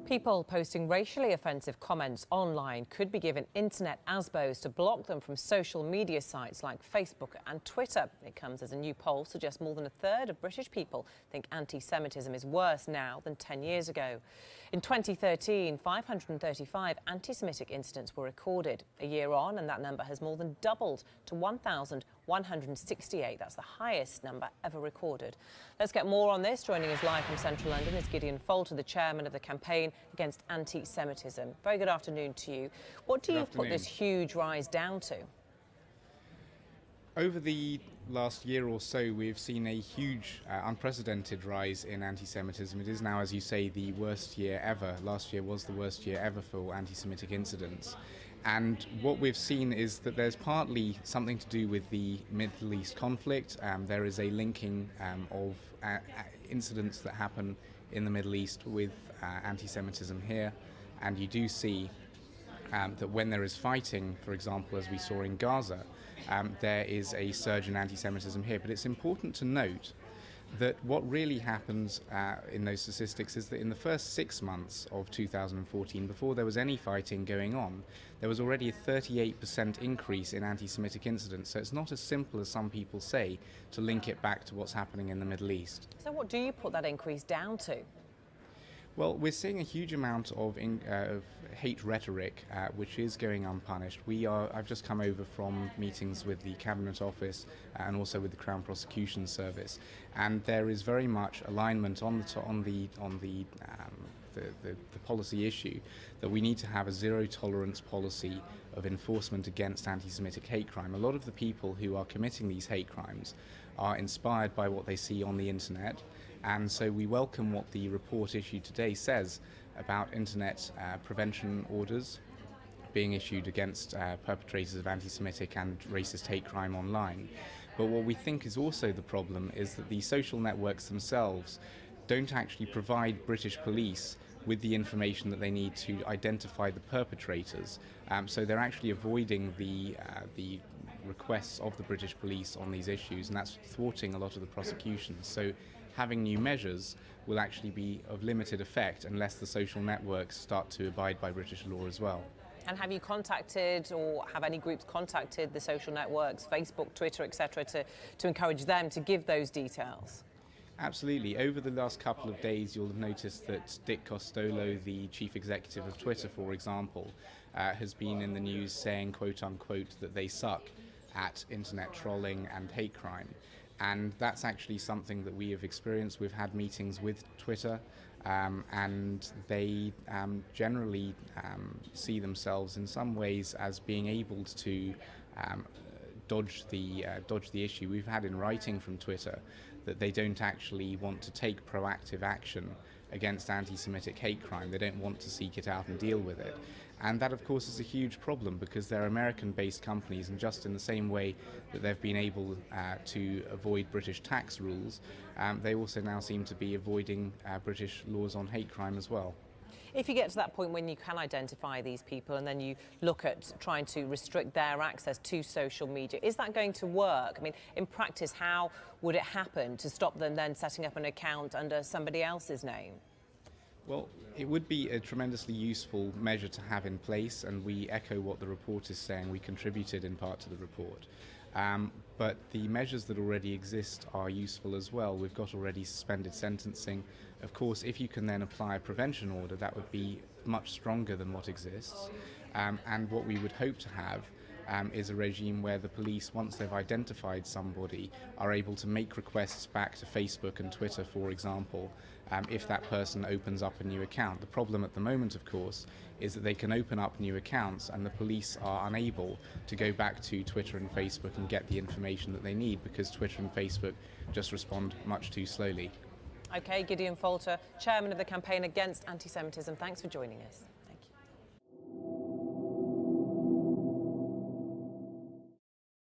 People posting racially offensive comments online could be given internet ASBOs to block them from social media sites like Facebook and Twitter. It comes as a new poll suggests more than a third of British people think anti-Semitism is worse now than 10 years ago. In 2013, 535 anti-Semitic incidents were recorded. A year on, and that number has more than doubled to 1,168. That's the highest number ever recorded. Let's get more on this. Joining us live from central London is Gideon Falter, the chairman of the campaign against anti-Semitism. Very good afternoon to you. What do you put this huge rise down to? Over the last year or so, we've seen a huge, unprecedented rise in anti-Semitism. It is now, as you say, the worst year ever. Last year was the worst year ever for anti-Semitic incidents. And what we've seen is that there's partly something to do with the Middle East conflict. There is a linking of incidents that happen in the Middle East with anti-Semitism here. And you do see that when there is fighting, for example, as we saw in Gaza, there is a surge in anti-Semitism here. But it's important to note that what really happens in those statistics is that in the first 6 months of 2014, before there was any fighting going on, there was already a 38% increase in anti-Semitic incidents. So it's not as simple as some people say to link it back to what's happening in the Middle East. So what do you put that increase down to? Well, we're seeing a huge amount of hate rhetoric, which is going unpunished. I've just come over from meetings with the Cabinet Office and also with the Crown Prosecution Service, and there is very much alignment on the policy issue that we need to have a zero-tolerance policy of enforcement against anti-Semitic hate crime. A lot of the people who are committing these hate crimes are inspired by what they see on the internet, and so we welcome what the report issued today says about internet prevention orders being issued against perpetrators of anti-Semitic and racist hate crime online. But what we think is also the problem is that the social networks themselves don't actually provide British police with the information that they need to identify the perpetrators. So they're actually avoiding the requests of the British police on these issues, and that's thwarting a lot of the prosecutions. So having new measures will actually be of limited effect unless the social networks start to abide by British law as well. And have you contacted, or have any groups contacted the social networks, Facebook, Twitter, etc., to encourage them to give those details? Absolutely. Over the last couple of days, you'll have noticed that Dick Costolo, the chief executive of Twitter, for example, has been in the news saying, quote unquote, that they suck at internet trolling and hate crime. And that's actually something that we have experienced. We've had meetings with Twitter, and they generally see themselves in some ways as being able to dodge the issue. We've had in writing from Twitter that they don't actually want to take proactive action against anti-Semitic hate crime. They don't want to seek it out and deal with it. And that, of course, is a huge problem because they're American-based companies, and just in the same way that they've been able to avoid British tax rules, they also now seem to be avoiding British laws on hate crime as well. If you get to that point when you can identify these people and then you look at trying to restrict their access to social media, is that going to work? I mean, in practice, how would it happen to stop them then setting up an account under somebody else's name? Well, it would be a tremendously useful measure to have in place, and we echo what the report is saying. We contributed in part to the report. But the measures that already exist are useful as well. We've got already suspended sentencing. Of course, if you can then apply a prevention order, that would be much stronger than what exists. And what we would hope to have is a regime where the police, once they've identified somebody, are able to make requests back to Facebook and Twitter, for example, if that person opens up a new account. The problem at the moment, of course, is that they can open up new accounts and the police are unable to go back to Twitter and Facebook and get the information that they need because Twitter and Facebook just respond much too slowly. OK, Gideon Falter, chairman of the campaign against anti-Semitism, thanks for joining us.